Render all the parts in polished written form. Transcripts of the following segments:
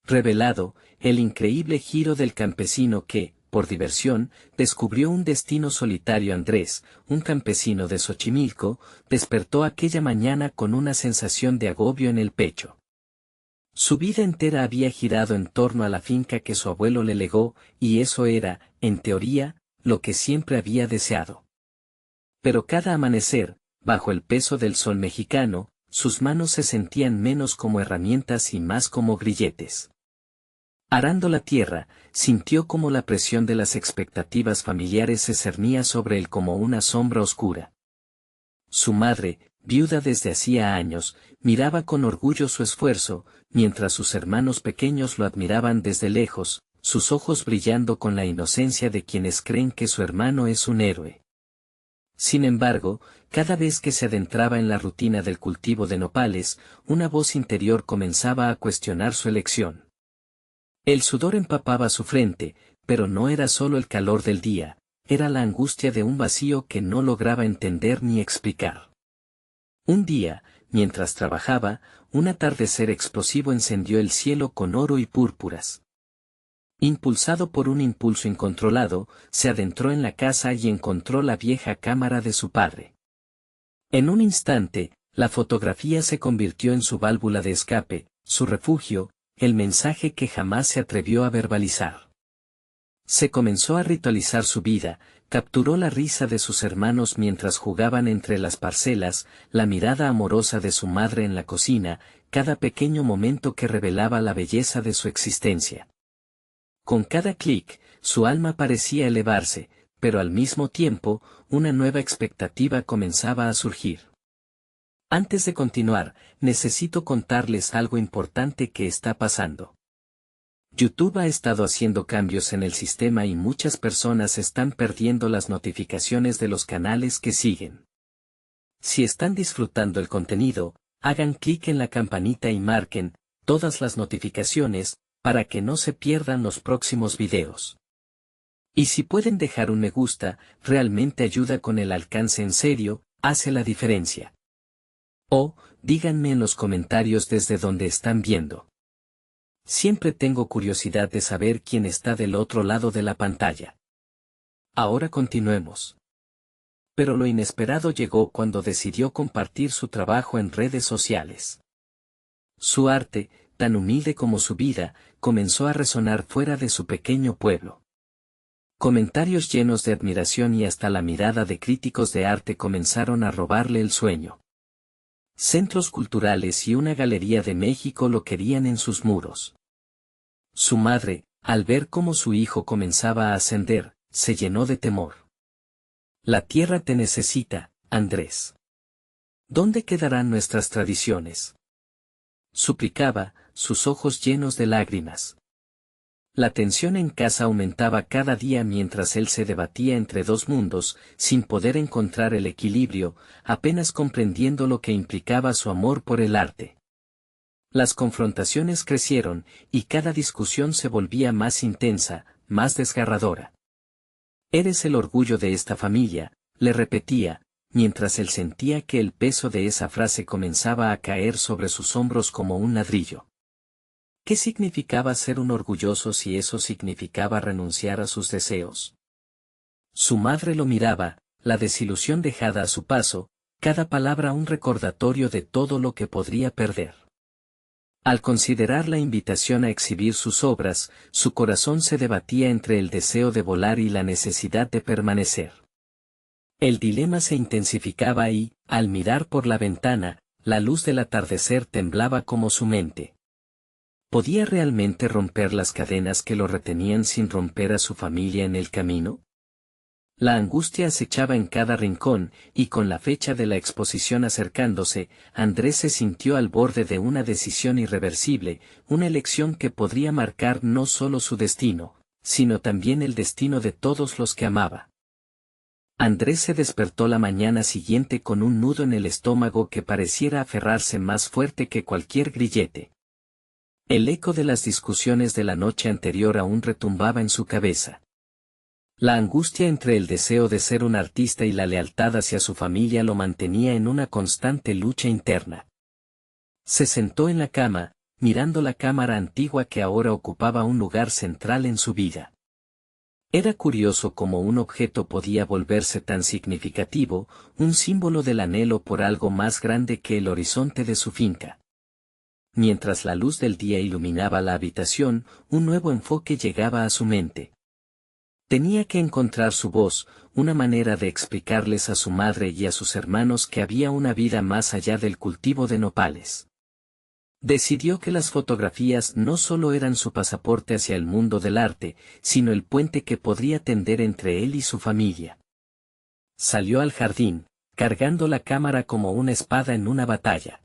revelado, el increíble giro del campesino que, por diversión, descubrió un destino solitario. Andrés, un campesino de Xochimilco, despertó aquella mañana con una sensación de agobio en el pecho. Su vida entera había girado en torno a la finca que su abuelo le legó, y eso era, en teoría, lo que siempre había deseado. Pero cada amanecer, bajo el peso del sol mexicano, sus manos se sentían menos como herramientas y más como grilletes. Arando la tierra, sintió como la presión de las expectativas familiares se cernía sobre él como una sombra oscura. Su madre, viuda desde hacía años, miraba con orgullo su esfuerzo, mientras sus hermanos pequeños lo admiraban desde lejos, sus ojos brillando con la inocencia de quienes creen que su hermano es un héroe. Sin embargo, cada vez que se adentraba en la rutina del cultivo de nopales, una voz interior comenzaba a cuestionar su elección. El sudor empapaba su frente, pero no era solo el calor del día, era la angustia de un vacío que no lograba entender ni explicar. Un día, mientras trabajaba, un atardecer explosivo encendió el cielo con oro y púrpuras. Impulsado por un impulso incontrolado, se adentró en la casa y encontró la vieja cámara de su padre. En un instante, la fotografía se convirtió en su válvula de escape, su refugio, el mensaje que jamás se atrevió a verbalizar. Se comenzó a ritualizar su vida, capturó la risa de sus hermanos mientras jugaban entre las parcelas, la mirada amorosa de su madre en la cocina, cada pequeño momento que revelaba la belleza de su existencia. Con cada clic, su alma parecía elevarse, pero al mismo tiempo, una nueva expectativa comenzaba a surgir. Antes de continuar, necesito contarles algo importante que está pasando. YouTube ha estado haciendo cambios en el sistema y muchas personas están perdiendo las notificaciones de los canales que siguen. Si están disfrutando el contenido, hagan clic en la campanita y marquen todas las notificaciones, para que no se pierdan los próximos videos. Y si pueden dejar un me gusta, realmente ayuda con el alcance en serio, hace la diferencia. O, díganme en los comentarios desde donde están viendo. Siempre tengo curiosidad de saber quién está del otro lado de la pantalla. Ahora continuemos. Pero lo inesperado llegó cuando decidió compartir su trabajo en redes sociales. Su arte, tan humilde como su vida, comenzó a resonar fuera de su pequeño pueblo. Comentarios llenos de admiración y hasta la mirada de críticos de arte comenzaron a robarle el sueño. Centros culturales y una galería de México lo querían en sus muros. Su madre, al ver cómo su hijo comenzaba a ascender, se llenó de temor. La tierra te necesita, Andrés. ¿Dónde quedarán nuestras tradiciones? Suplicaba, sus ojos llenos de lágrimas. La tensión en casa aumentaba cada día mientras él se debatía entre dos mundos, sin poder encontrar el equilibrio, apenas comprendiendo lo que implicaba su amor por el arte. Las confrontaciones crecieron, y cada discusión se volvía más intensa, más desgarradora. Eres el orgullo de esta familia, le repetía, mientras él sentía que el peso de esa frase comenzaba a caer sobre sus hombros como un ladrillo. ¿Qué significaba ser un orgulloso si eso significaba renunciar a sus deseos? Su madre lo miraba, la desilusión dejada a su paso, cada palabra un recordatorio de todo lo que podría perder. Al considerar la invitación a exhibir sus obras, su corazón se debatía entre el deseo de volar y la necesidad de permanecer. El dilema se intensificaba y, al mirar por la ventana, la luz del atardecer temblaba como su mente. ¿Podía realmente romper las cadenas que lo retenían sin romper a su familia en el camino? La angustia acechaba en cada rincón, y con la fecha de la exposición acercándose, Andrés se sintió al borde de una decisión irreversible, una elección que podría marcar no solo su destino, sino también el destino de todos los que amaba. Andrés se despertó la mañana siguiente con un nudo en el estómago que pareciera aferrarse más fuerte que cualquier grillete. El eco de las discusiones de la noche anterior aún retumbaba en su cabeza. La angustia entre el deseo de ser un artista y la lealtad hacia su familia lo mantenía en una constante lucha interna. Se sentó en la cama, mirando la cámara antigua que ahora ocupaba un lugar central en su vida. Era curioso cómo un objeto podía volverse tan significativo, un símbolo del anhelo por algo más grande que el horizonte de su finca. Mientras la luz del día iluminaba la habitación, un nuevo enfoque llegaba a su mente. Tenía que encontrar su voz, una manera de explicarles a su madre y a sus hermanos que había una vida más allá del cultivo de nopales. Decidió que las fotografías no solo eran su pasaporte hacia el mundo del arte, sino el puente que podría tender entre él y su familia. Salió al jardín, cargando la cámara como una espada en una batalla.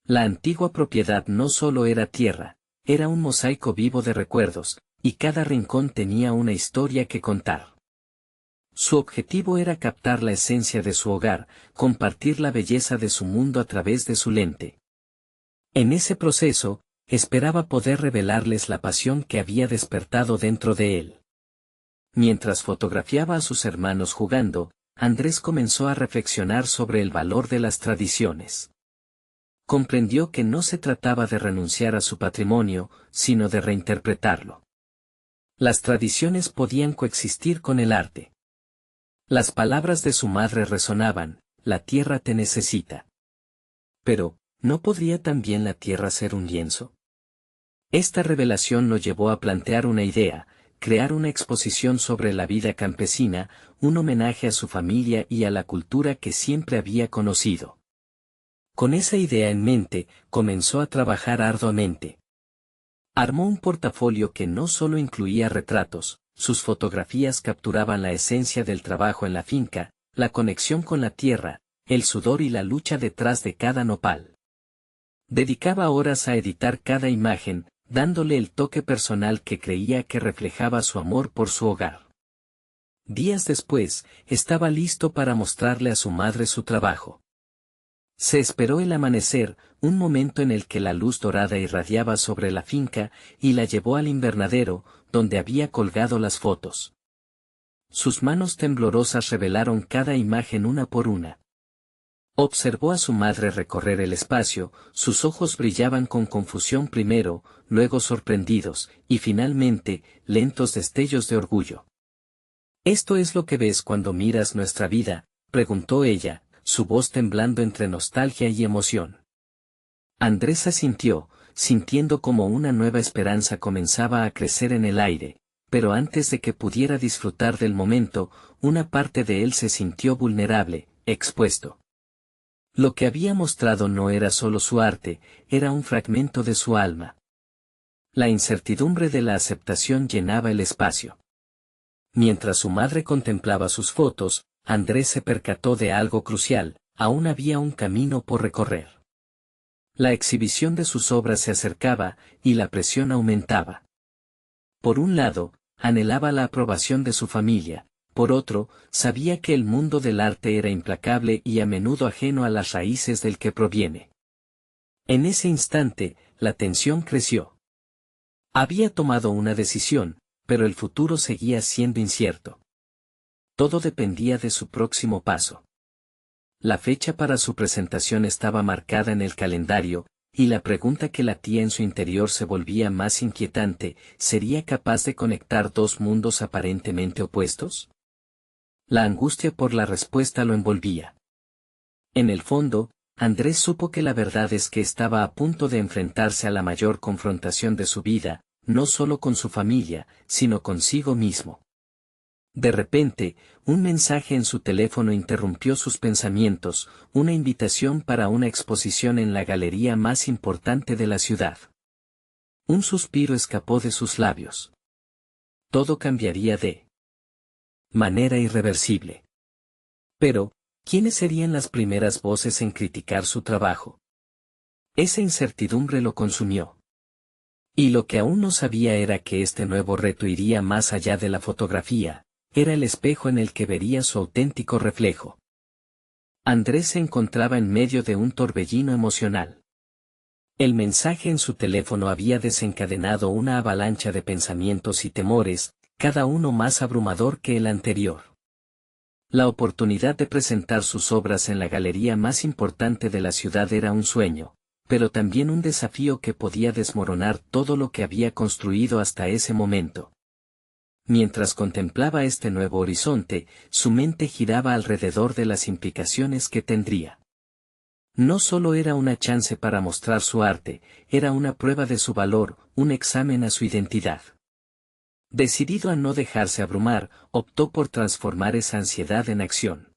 La antigua propiedad no solo era tierra, era un mosaico vivo de recuerdos, y cada rincón tenía una historia que contar. Su objetivo era captar la esencia de su hogar, compartir la belleza de su mundo a través de su lente. En ese proceso, esperaba poder revelarles la pasión que había despertado dentro de él. Mientras fotografiaba a sus hermanos jugando, Andrés comenzó a reflexionar sobre el valor de las tradiciones. Comprendió que no se trataba de renunciar a su patrimonio, sino de reinterpretarlo. Las tradiciones podían coexistir con el arte. Las palabras de su madre resonaban: la tierra te necesita. Pero, ¿no podría también la tierra ser un lienzo? Esta revelación lo llevó a plantear una idea: crear una exposición sobre la vida campesina, un homenaje a su familia y a la cultura que siempre había conocido. Con esa idea en mente, comenzó a trabajar arduamente. Armó un portafolio que no solo incluía retratos, sus fotografías capturaban la esencia del trabajo en la finca, la conexión con la tierra, el sudor y la lucha detrás de cada nopal. Dedicaba horas a editar cada imagen, dándole el toque personal que creía que reflejaba su amor por su hogar. Días después, estaba listo para mostrarle a su madre su trabajo. Se esperó el amanecer, un momento en el que la luz dorada irradiaba sobre la finca, y la llevó al invernadero, donde había colgado las fotos. Sus manos temblorosas revelaron cada imagen una por una. Observó a su madre recorrer el espacio, sus ojos brillaban con confusión primero, luego sorprendidos, y finalmente, lentos destellos de orgullo. «¿Esto es lo que ves cuando miras nuestra vida?», preguntó ella, su voz temblando entre nostalgia y emoción. Andrés asintió, sintiendo como una nueva esperanza comenzaba a crecer en el aire, pero antes de que pudiera disfrutar del momento, una parte de él se sintió vulnerable, expuesto. Lo que había mostrado no era solo su arte, era un fragmento de su alma. La incertidumbre de la aceptación llenaba el espacio. Mientras su madre contemplaba sus fotos, Andrés se percató de algo crucial: aún había un camino por recorrer. La exhibición de sus obras se acercaba, y la presión aumentaba. Por un lado, anhelaba la aprobación de su familia, por otro, sabía que el mundo del arte era implacable y a menudo ajeno a las raíces del que proviene. En ese instante, la tensión creció. Había tomado una decisión, pero el futuro seguía siendo incierto. Todo dependía de su próximo paso. La fecha para su presentación estaba marcada en el calendario, y la pregunta que latía en su interior se volvía más inquietante: ¿sería capaz de conectar dos mundos aparentemente opuestos? La angustia por la respuesta lo envolvía. En el fondo, Andrés supo que la verdad es que estaba a punto de enfrentarse a la mayor confrontación de su vida, no solo con su familia, sino consigo mismo. De repente, un mensaje en su teléfono interrumpió sus pensamientos: una invitación para una exposición en la galería más importante de la ciudad. Un suspiro escapó de sus labios. Todo cambiaría de manera irreversible. Pero, ¿quiénes serían las primeras voces en criticar su trabajo? Esa incertidumbre lo consumió. Y lo que aún no sabía era que este nuevo reto iría más allá de la fotografía. Era el espejo en el que vería su auténtico reflejo. Andrés se encontraba en medio de un torbellino emocional. El mensaje en su teléfono había desencadenado una avalancha de pensamientos y temores, cada uno más abrumador que el anterior. La oportunidad de presentar sus obras en la galería más importante de la ciudad era un sueño, pero también un desafío que podía desmoronar todo lo que había construido hasta ese momento. Mientras contemplaba este nuevo horizonte, su mente giraba alrededor de las implicaciones que tendría. No solo era una chance para mostrar su arte, era una prueba de su valor, un examen a su identidad. Decidido a no dejarse abrumar, optó por transformar esa ansiedad en acción.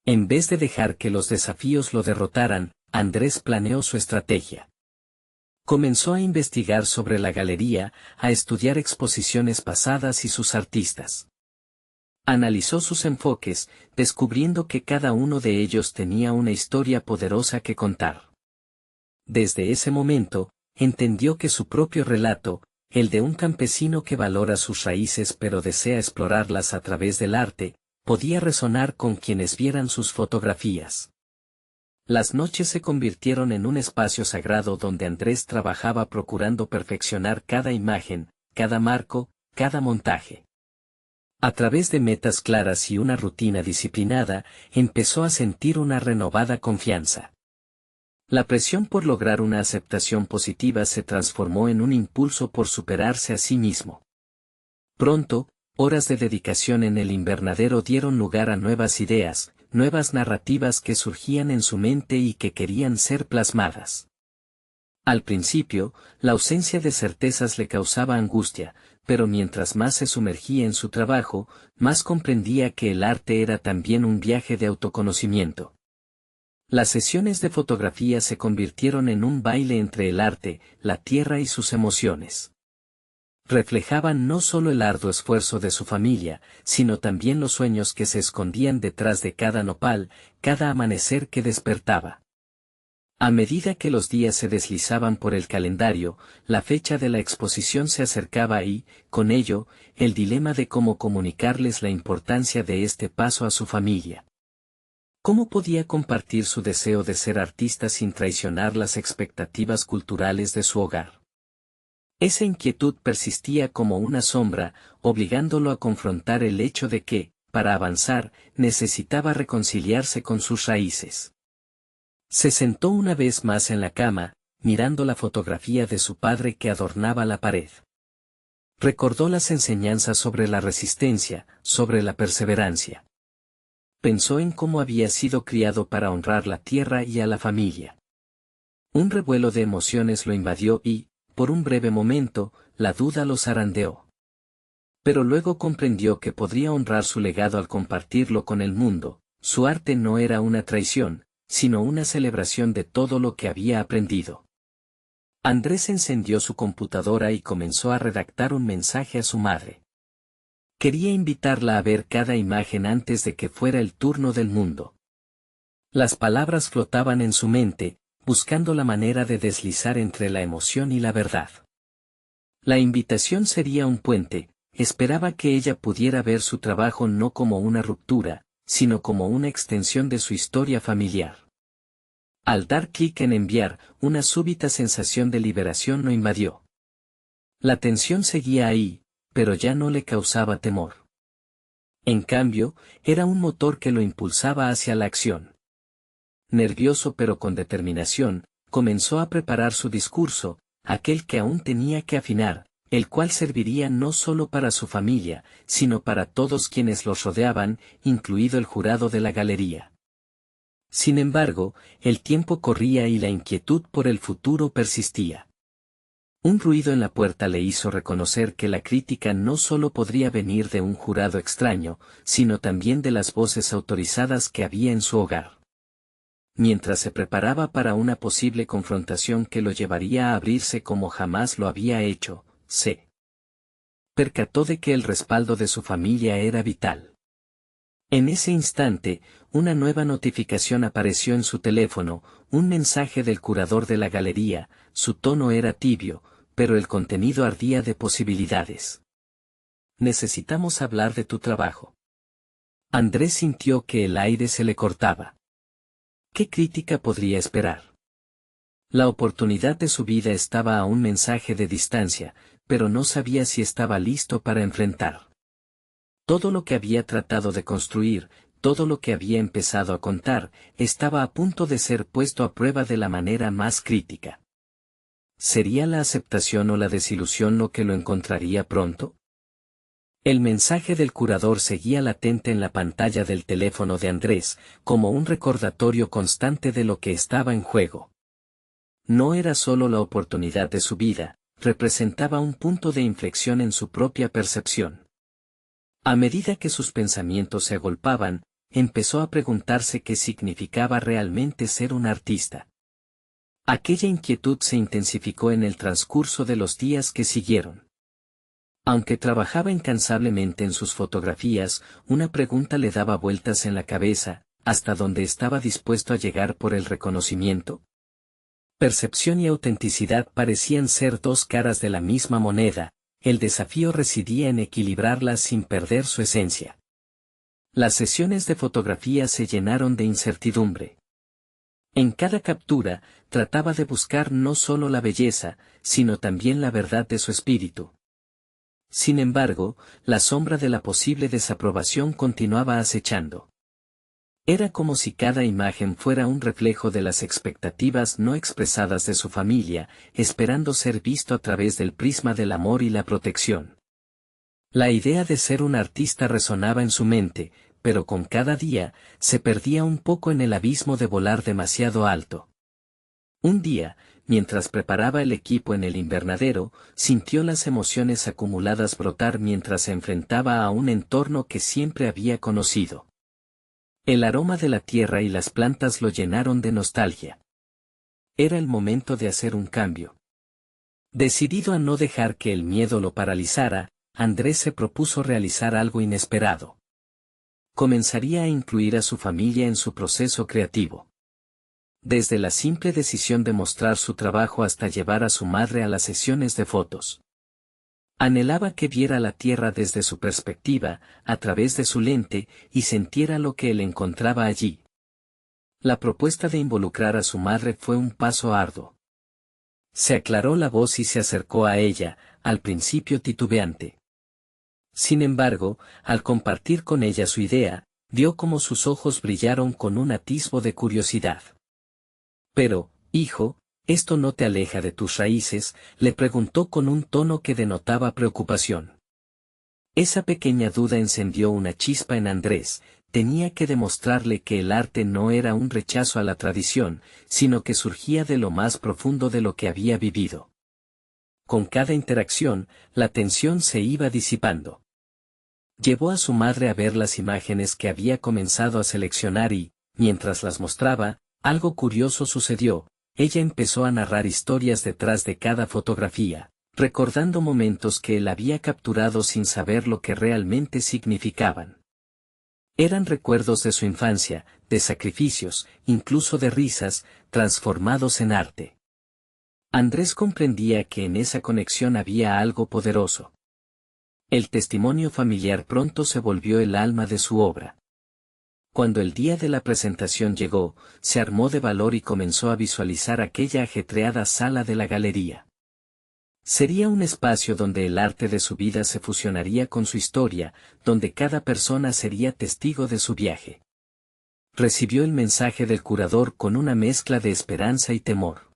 En vez de dejar que los desafíos lo derrotaran, Andrés planeó su estrategia. Comenzó a investigar sobre la galería, a estudiar exposiciones pasadas y sus artistas. Analizó sus enfoques, descubriendo que cada uno de ellos tenía una historia poderosa que contar. Desde ese momento, entendió que su propio relato, el de un campesino que valora sus raíces pero desea explorarlas a través del arte, podía resonar con quienes vieran sus fotografías. Las noches se convirtieron en un espacio sagrado donde Andrés trabajaba procurando perfeccionar cada imagen, cada marco, cada montaje. A través de metas claras y una rutina disciplinada, empezó a sentir una renovada confianza. La presión por lograr una aceptación positiva se transformó en un impulso por superarse a sí mismo. Pronto, horas de dedicación en el invernadero dieron lugar a nuevas ideas, nuevas narrativas que surgían en su mente y que querían ser plasmadas. Al principio, la ausencia de certezas le causaba angustia, pero mientras más se sumergía en su trabajo, más comprendía que el arte era también un viaje de autoconocimiento. Las sesiones de fotografía se convirtieron en un baile entre el arte, la tierra y sus emociones. Reflejaban no solo el arduo esfuerzo de su familia, sino también los sueños que se escondían detrás de cada nopal, cada amanecer que despertaba. A medida que los días se deslizaban por el calendario, la fecha de la exposición se acercaba y, con ello, el dilema de cómo comunicarles la importancia de este paso a su familia. ¿Cómo podía compartir su deseo de ser artista sin traicionar las expectativas culturales de su hogar? Esa inquietud persistía como una sombra, obligándolo a confrontar el hecho de que, para avanzar, necesitaba reconciliarse con sus raíces. Se sentó una vez más en la cama, mirando la fotografía de su padre que adornaba la pared. Recordó las enseñanzas sobre la resistencia, sobre la perseverancia. Pensó en cómo había sido criado para honrar la tierra y a la familia. Un revuelo de emociones lo invadió y, por un breve momento, la duda lo zarandeó. Pero luego comprendió que podría honrar su legado al compartirlo con el mundo. Su arte no era una traición, sino una celebración de todo lo que había aprendido. Andrés encendió su computadora y comenzó a redactar un mensaje a su madre. Quería invitarla a ver cada imagen antes de que fuera el turno del mundo. Las palabras flotaban en su mente, buscando la manera de deslizar entre la emoción y la verdad. La invitación sería un puente, esperaba que ella pudiera ver su trabajo no como una ruptura, sino como una extensión de su historia familiar. Al dar clic en enviar, una súbita sensación de liberación lo invadió. La tensión seguía ahí, pero ya no le causaba temor. En cambio, era un motor que lo impulsaba hacia la acción. Nervioso pero con determinación, comenzó a preparar su discurso, aquel que aún tenía que afinar, el cual serviría no solo para su familia, sino para todos quienes los rodeaban, incluido el jurado de la galería. Sin embargo, el tiempo corría y la inquietud por el futuro persistía. Un ruido en la puerta le hizo reconocer que la crítica no solo podría venir de un jurado extraño, sino también de las voces autorizadas que había en su hogar. Mientras se preparaba para una posible confrontación que lo llevaría a abrirse como jamás lo había hecho, se percató de que el respaldo de su familia era vital. En ese instante, una nueva notificación apareció en su teléfono, un mensaje del curador de la galería. Su tono era tibio, pero el contenido ardía de posibilidades. Necesitamos hablar de tu trabajo. Andrés sintió que el aire se le cortaba. ¿Qué crítica podría esperar? La oportunidad de su vida estaba a un mensaje de distancia, pero no sabía si estaba listo para enfrentar todo lo que había tratado de construir, todo lo que había empezado a contar, estaba a punto de ser puesto a prueba de la manera más crítica. ¿Sería la aceptación o la desilusión lo que lo encontraría pronto? El mensaje del curador seguía latente en la pantalla del teléfono de Andrés, como un recordatorio constante de lo que estaba en juego. No era solo la oportunidad de su vida, representaba un punto de inflexión en su propia percepción. A medida que sus pensamientos se agolpaban, empezó a preguntarse qué significaba realmente ser un artista. Aquella inquietud se intensificó en el transcurso de los días que siguieron. Aunque trabajaba incansablemente en sus fotografías, una pregunta le daba vueltas en la cabeza: ¿hasta dónde estaba dispuesto a llegar por el reconocimiento? Percepción y autenticidad parecían ser dos caras de la misma moneda, el desafío residía en equilibrarlas sin perder su esencia. Las sesiones de fotografía se llenaron de incertidumbre. En cada captura, trataba de buscar no solo la belleza, sino también la verdad de su espíritu. Sin embargo, la sombra de la posible desaprobación continuaba acechando. Era como si cada imagen fuera un reflejo de las expectativas no expresadas de su familia, esperando ser visto a través del prisma del amor y la protección. La idea de ser un artista resonaba en su mente, pero con cada día, se perdía un poco en el abismo de volar demasiado alto. Un día, mientras preparaba el equipo en el invernadero, sintió las emociones acumuladas brotar mientras se enfrentaba a un entorno que siempre había conocido. El aroma de la tierra y las plantas lo llenaron de nostalgia. Era el momento de hacer un cambio. Decidido a no dejar que el miedo lo paralizara, Andrés se propuso realizar algo inesperado. Comenzaría a incluir a su familia en su proceso creativo. Desde la simple decisión de mostrar su trabajo hasta llevar a su madre a las sesiones de fotos. Anhelaba que viera la tierra desde su perspectiva, a través de su lente, y sintiera lo que él encontraba allí. La propuesta de involucrar a su madre fue un paso arduo. Se aclaró la voz y se acercó a ella, al principio titubeante. Sin embargo, al compartir con ella su idea, vio cómo sus ojos brillaron con un atisbo de curiosidad. Pero, hijo, ¿esto no te aleja de tus raíces?, le preguntó con un tono que denotaba preocupación. Esa pequeña duda encendió una chispa en Andrés: tenía que demostrarle que el arte no era un rechazo a la tradición, sino que surgía de lo más profundo de lo que había vivido. Con cada interacción, la tensión se iba disipando. Llevó a su madre a ver las imágenes que había comenzado a seleccionar y, mientras las mostraba, algo curioso sucedió. Ella empezó a narrar historias detrás de cada fotografía, recordando momentos que él había capturado sin saber lo que realmente significaban. Eran recuerdos de su infancia, de sacrificios, incluso de risas, transformados en arte. Andrés comprendía que en esa conexión había algo poderoso. El testimonio familiar pronto se volvió el alma de su obra. Cuando el día de la presentación llegó, se armó de valor y comenzó a visualizar aquella ajetreada sala de la galería. Sería un espacio donde el arte de su vida se fusionaría con su historia, donde cada persona sería testigo de su viaje. Recibió el mensaje del curador con una mezcla de esperanza y temor.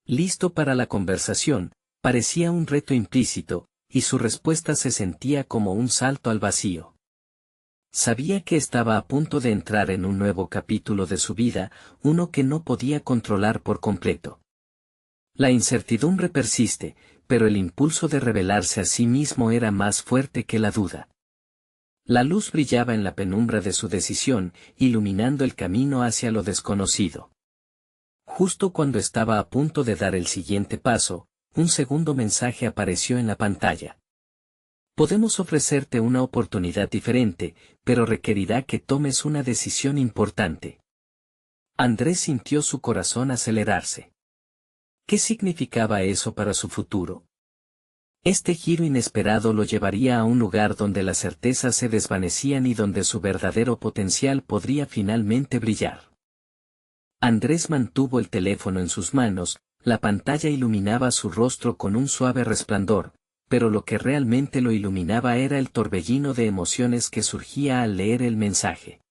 Listo para la conversación, parecía un reto implícito, y su respuesta se sentía como un salto al vacío. Sabía que estaba a punto de entrar en un nuevo capítulo de su vida, uno que no podía controlar por completo. La incertidumbre persiste, pero el impulso de revelarse a sí mismo era más fuerte que la duda. La luz brillaba en la penumbra de su decisión, iluminando el camino hacia lo desconocido. Justo cuando estaba a punto de dar el siguiente paso, un segundo mensaje apareció en la pantalla. Podemos ofrecerte una oportunidad diferente, pero requerirá que tomes una decisión importante. Andrés sintió su corazón acelerarse. ¿Qué significaba eso para su futuro? Este giro inesperado lo llevaría a un lugar donde las certezas se desvanecían y donde su verdadero potencial podría finalmente brillar. Andrés mantuvo el teléfono en sus manos, la pantalla iluminaba su rostro con un suave resplandor, pero lo que realmente lo iluminaba era el torbellino de emociones que surgía al leer el mensaje.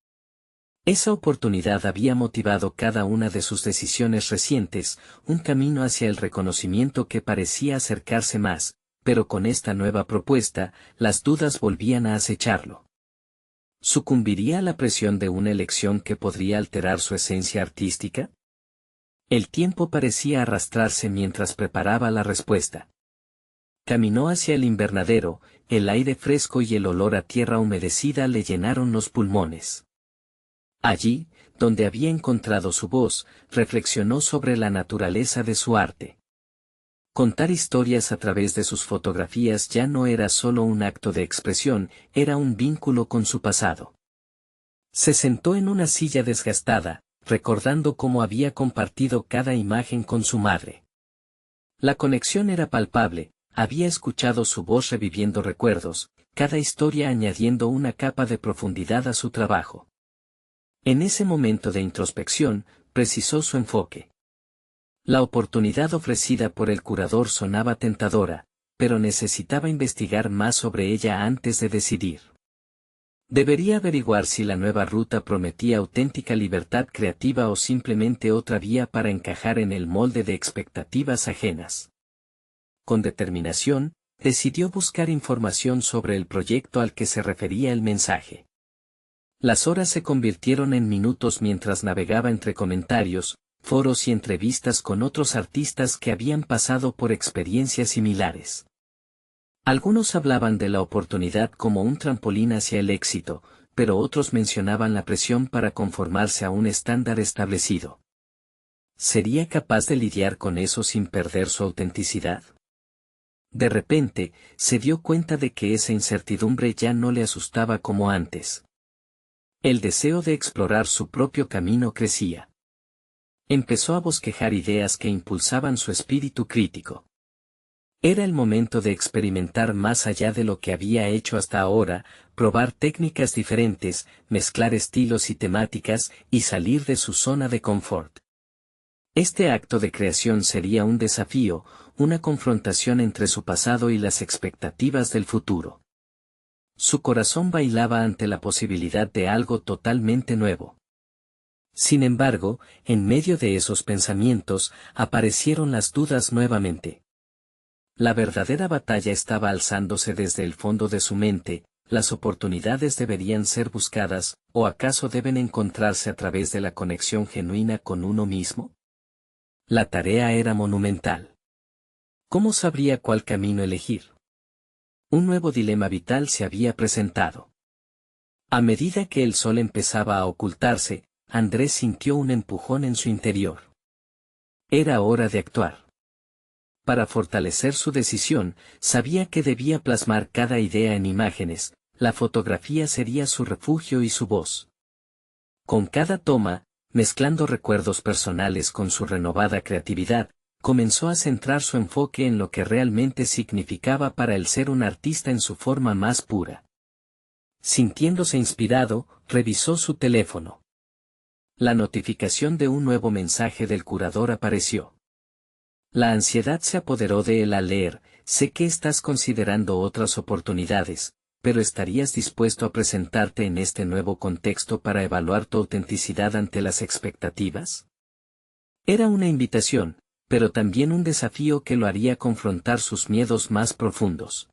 Esa oportunidad había motivado cada una de sus decisiones recientes, un camino hacia el reconocimiento que parecía acercarse más, pero con esta nueva propuesta, las dudas volvían a acecharlo. ¿Sucumbiría a la presión de una elección que podría alterar su esencia artística? El tiempo parecía arrastrarse mientras preparaba la respuesta. Caminó hacia el invernadero, el aire fresco y el olor a tierra humedecida le llenaron los pulmones. Allí, donde había encontrado su voz, reflexionó sobre la naturaleza de su arte. Contar historias a través de sus fotografías ya no era solo un acto de expresión, era un vínculo con su pasado. Se sentó en una silla desgastada, recordando cómo había compartido cada imagen con su madre. La conexión era palpable, había escuchado su voz reviviendo recuerdos, cada historia añadiendo una capa de profundidad a su trabajo. En ese momento de introspección, precisó su enfoque. La oportunidad ofrecida por el curador sonaba tentadora, pero necesitaba investigar más sobre ella antes de decidir. Debería averiguar si la nueva ruta prometía auténtica libertad creativa o simplemente otra vía para encajar en el molde de expectativas ajenas. Con determinación, decidió buscar información sobre el proyecto al que se refería el mensaje. Las horas se convirtieron en minutos mientras navegaba entre comentarios, foros y entrevistas con otros artistas que habían pasado por experiencias similares. Algunos hablaban de la oportunidad como un trampolín hacia el éxito, pero otros mencionaban la presión para conformarse a un estándar establecido. ¿Sería capaz de lidiar con eso sin perder su autenticidad? De repente, se dio cuenta de que esa incertidumbre ya no le asustaba como antes. El deseo de explorar su propio camino crecía. Empezó a bosquejar ideas que impulsaban su espíritu crítico. Era el momento de experimentar más allá de lo que había hecho hasta ahora, probar técnicas diferentes, mezclar estilos y temáticas, y salir de su zona de confort. Este acto de creación sería un desafío, una confrontación entre su pasado y las expectativas del futuro. Su corazón bailaba ante la posibilidad de algo totalmente nuevo. Sin embargo, en medio de esos pensamientos, aparecieron las dudas nuevamente. La verdadera batalla estaba alzándose desde el fondo de su mente, ¿las oportunidades deberían ser buscadas, o acaso deben encontrarse a través de la conexión genuina con uno mismo? La tarea era monumental. ¿Cómo sabría cuál camino elegir? Un nuevo dilema vital se había presentado. A medida que el sol empezaba a ocultarse, Andrés sintió un empujón en su interior. Era hora de actuar. Para fortalecer su decisión, sabía que debía plasmar cada idea en imágenes, la fotografía sería su refugio y su voz. Con cada toma, mezclando recuerdos personales con su renovada creatividad, comenzó a centrar su enfoque en lo que realmente significaba para él ser un artista en su forma más pura. Sintiéndose inspirado, revisó su teléfono. La notificación de un nuevo mensaje del curador apareció. La ansiedad se apoderó de él al leer: sé que estás considerando otras oportunidades, pero ¿estarías dispuesto a presentarte en este nuevo contexto para evaluar tu autenticidad ante las expectativas? Era una invitación, pero también un desafío que lo haría confrontar sus miedos más profundos.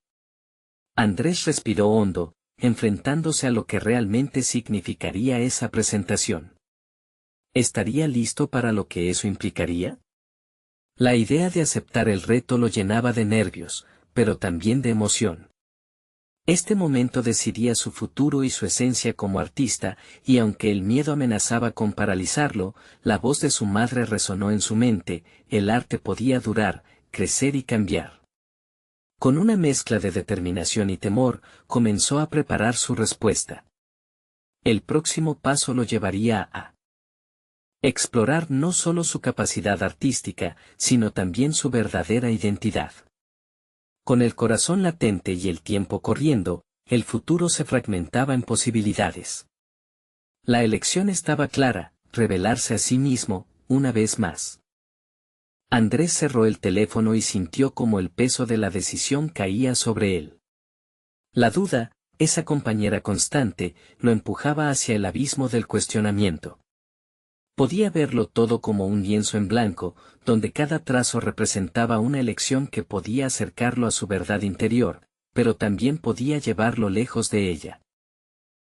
Andrés respiró hondo, enfrentándose a lo que realmente significaría esa presentación. ¿Estaría listo para lo que eso implicaría? La idea de aceptar el reto lo llenaba de nervios, pero también de emoción. Este momento decidía su futuro y su esencia como artista, y aunque el miedo amenazaba con paralizarlo, la voz de su madre resonó en su mente: el arte podía durar, crecer y cambiar. Con una mezcla de determinación y temor, comenzó a preparar su respuesta. El próximo paso lo llevaría a explorar no solo su capacidad artística, sino también su verdadera identidad. Con el corazón latente y el tiempo corriendo, el futuro se fragmentaba en posibilidades. La elección estaba clara: revelarse a sí mismo, una vez más. Andrés cerró el teléfono y sintió como el peso de la decisión caía sobre él. La duda, esa compañera constante, lo empujaba hacia el abismo del cuestionamiento. Podía verlo todo como un lienzo en blanco, donde cada trazo representaba una elección que podía acercarlo a su verdad interior, pero también podía llevarlo lejos de ella.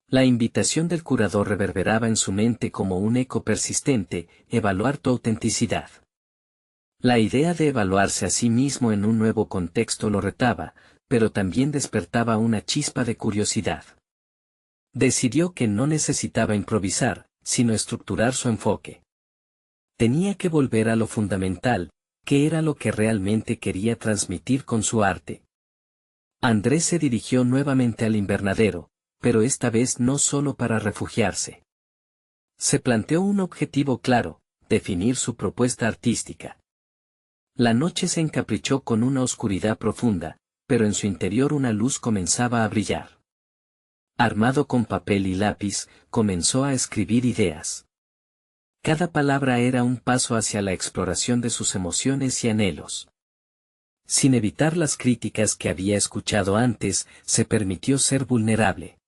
La invitación del curador reverberaba en su mente como un eco persistente: evaluar tu autenticidad. La idea de evaluarse a sí mismo en un nuevo contexto lo retaba, pero también despertaba una chispa de curiosidad. Decidió que no necesitaba improvisar, sino estructurar su enfoque. Tenía que volver a lo fundamental, que era lo que realmente quería transmitir con su arte. Andrés se dirigió nuevamente al invernadero, pero esta vez no solo para refugiarse. Se planteó un objetivo claro: definir su propuesta artística. La noche se encaprichó con una oscuridad profunda, pero en su interior una luz comenzaba a brillar. Armado con papel y lápiz, comenzó a escribir ideas. Cada palabra era un paso hacia la exploración de sus emociones y anhelos. Sin evitar las críticas que había escuchado antes, se permitió ser vulnerable.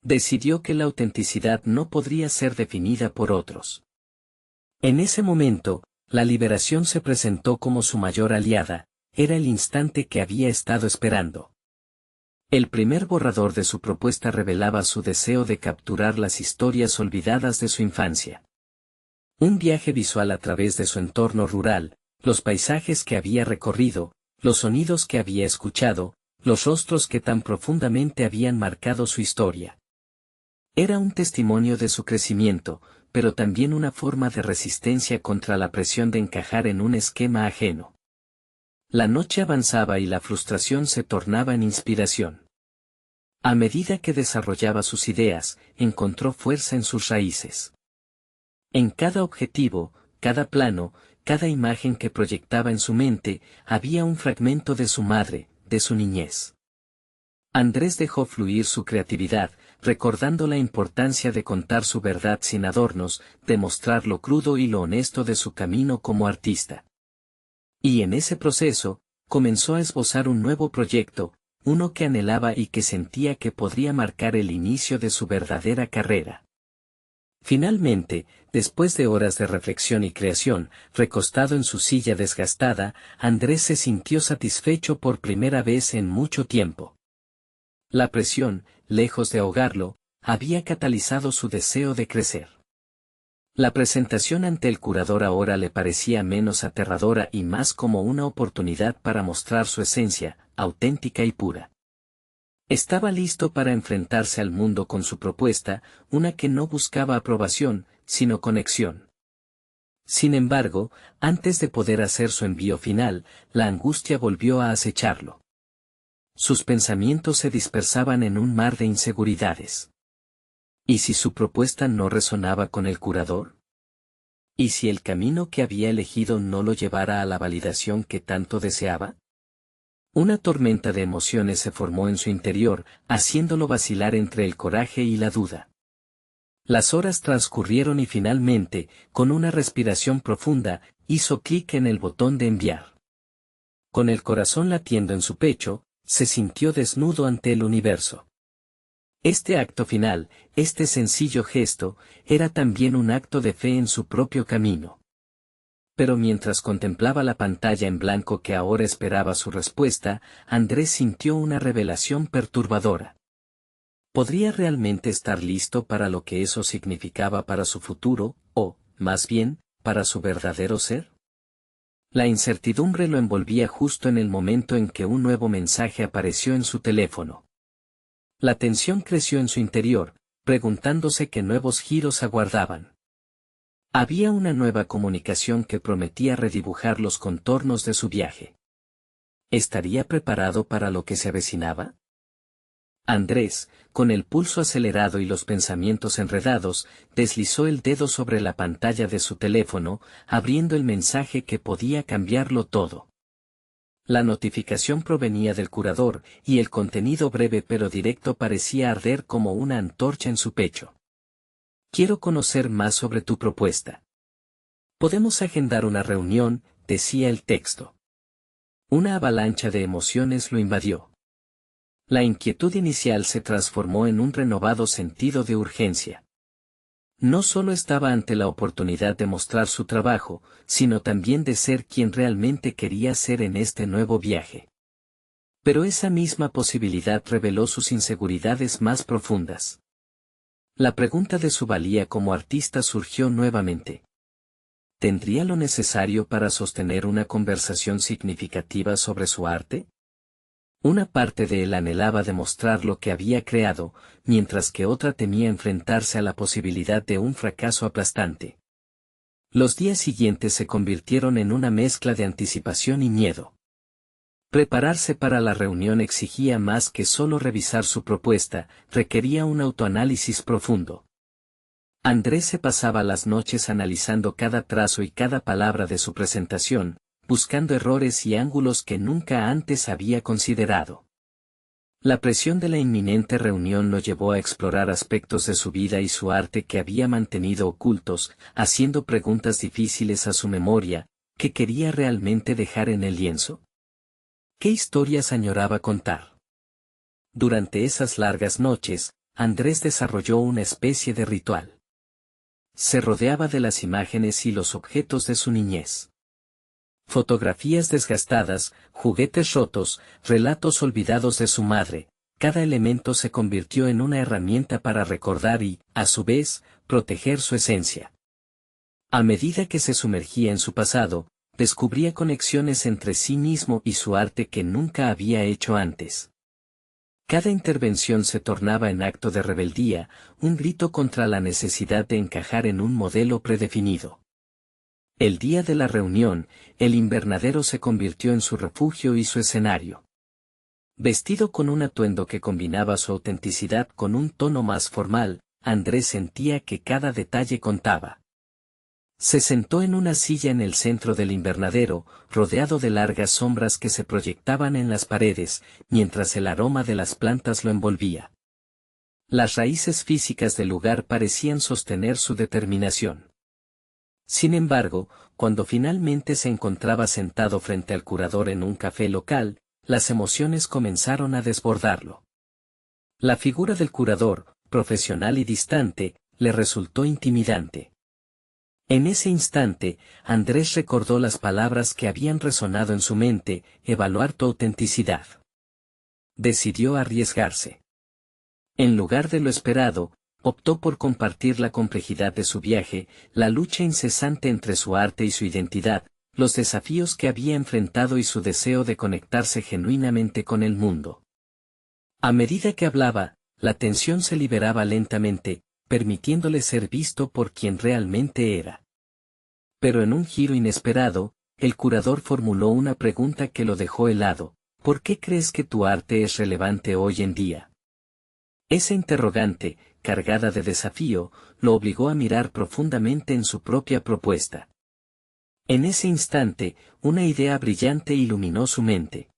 Decidió que la autenticidad no podría ser definida por otros. En ese momento, la liberación se presentó como su mayor aliada: era el instante que había estado esperando. El primer borrador de su propuesta revelaba su deseo de capturar las historias olvidadas de su infancia. Un viaje visual a través de su entorno rural, los paisajes que había recorrido, los sonidos que había escuchado, los rostros que tan profundamente habían marcado su historia. Era un testimonio de su crecimiento, pero también una forma de resistencia contra la presión de encajar en un esquema ajeno. La noche avanzaba y la frustración se tornaba en inspiración. A medida que desarrollaba sus ideas, encontró fuerza en sus raíces. En cada objetivo, cada plano, cada imagen que proyectaba en su mente, había un fragmento de su madre, de su niñez. Andrés dejó fluir su creatividad, recordando la importancia de contar su verdad sin adornos, de mostrar lo crudo y lo honesto de su camino como artista. Y en ese proceso, comenzó a esbozar un nuevo proyecto, uno que anhelaba y que sentía que podría marcar el inicio de su verdadera carrera. Finalmente, después de horas de reflexión y creación, recostado en su silla desgastada, Andrés se sintió satisfecho por primera vez en mucho tiempo. La presión, lejos de ahogarlo, había catalizado su deseo de crecer. La presentación ante el curador ahora le parecía menos aterradora y más como una oportunidad para mostrar su esencia, auténtica y pura. Estaba listo para enfrentarse al mundo con su propuesta, una que no buscaba aprobación, sino conexión. Sin embargo, antes de poder hacer su envío final, la angustia volvió a acecharlo. Sus pensamientos se dispersaban en un mar de inseguridades. ¿Y si su propuesta no resonaba con el curador? ¿Y si el camino que había elegido no lo llevara a la validación que tanto deseaba? Una tormenta de emociones se formó en su interior, haciéndolo vacilar entre el coraje y la duda. Las horas transcurrieron y finalmente, con una respiración profunda, hizo clic en el botón de enviar. Con el corazón latiendo en su pecho, se sintió desnudo ante el universo. Este acto final, este sencillo gesto, era también un acto de fe en su propio camino. Pero mientras contemplaba la pantalla en blanco que ahora esperaba su respuesta, Andrés sintió una revelación perturbadora. ¿Podría realmente estar listo para lo que eso significaba para su futuro, o, más bien, para su verdadero ser? La incertidumbre lo envolvía justo en el momento en que un nuevo mensaje apareció en su teléfono. La tensión creció en su interior, preguntándose qué nuevos giros aguardaban. Había una nueva comunicación que prometía redibujar los contornos de su viaje. ¿Estaría preparado para lo que se avecinaba? Andrés, con el pulso acelerado y los pensamientos enredados, deslizó el dedo sobre la pantalla de su teléfono, abriendo el mensaje que podía cambiarlo todo. La notificación provenía del curador, y el contenido breve pero directo parecía arder como una antorcha en su pecho. Quiero conocer más sobre tu propuesta. Podemos agendar una reunión, decía el texto. Una avalancha de emociones lo invadió. La inquietud inicial se transformó en un renovado sentido de urgencia. No solo estaba ante la oportunidad de mostrar su trabajo, sino también de ser quien realmente quería ser en este nuevo viaje. Pero esa misma posibilidad reveló sus inseguridades más profundas. La pregunta de su valía como artista surgió nuevamente. ¿Tendría lo necesario para sostener una conversación significativa sobre su arte? Una parte de él anhelaba demostrar lo que había creado, mientras que otra temía enfrentarse a la posibilidad de un fracaso aplastante. Los días siguientes se convirtieron en una mezcla de anticipación y miedo. Prepararse para la reunión exigía más que solo revisar su propuesta, requería un autoanálisis profundo. Andrés se pasaba las noches analizando cada trazo y cada palabra de su presentación, buscando errores y ángulos que nunca antes había considerado. La presión de la inminente reunión lo llevó a explorar aspectos de su vida y su arte que había mantenido ocultos, haciendo preguntas difíciles a su memoria: ¿qué quería realmente dejar en el lienzo? ¿Qué historias añoraba contar? Durante esas largas noches, Andrés desarrolló una especie de ritual. Se rodeaba de las imágenes y los objetos de su niñez. Fotografías desgastadas, juguetes rotos, relatos olvidados de su madre, cada elemento se convirtió en una herramienta para recordar y, a su vez, proteger su esencia. A medida que se sumergía en su pasado, descubría conexiones entre sí mismo y su arte que nunca había hecho antes. Cada intervención se tornaba en acto de rebeldía, un grito contra la necesidad de encajar en un modelo predefinido. El día de la reunión, el invernadero se convirtió en su refugio y su escenario. Vestido con un atuendo que combinaba su autenticidad con un tono más formal, Andrés sentía que cada detalle contaba. Se sentó en una silla en el centro del invernadero, rodeado de largas sombras que se proyectaban en las paredes, mientras el aroma de las plantas lo envolvía. Las raíces físicas del lugar parecían sostener su determinación. Sin embargo, cuando finalmente se encontraba sentado frente al curador en un café local, las emociones comenzaron a desbordarlo. La figura del curador, profesional y distante, le resultó intimidante. En ese instante, Andrés recordó las palabras que habían resonado en su mente: evaluar tu autenticidad. Decidió arriesgarse. En lugar de lo esperado, optó por compartir la complejidad de su viaje, la lucha incesante entre su arte y su identidad, los desafíos que había enfrentado y su deseo de conectarse genuinamente con el mundo. A medida que hablaba, la tensión se liberaba lentamente, permitiéndole ser visto por quien realmente era. Pero en un giro inesperado, el curador formuló una pregunta que lo dejó helado: ¿por qué crees que tu arte es relevante hoy en día? Esa interrogante, cargada de desafío, lo obligó a mirar profundamente en su propia propuesta. En ese instante, una idea brillante iluminó su mente.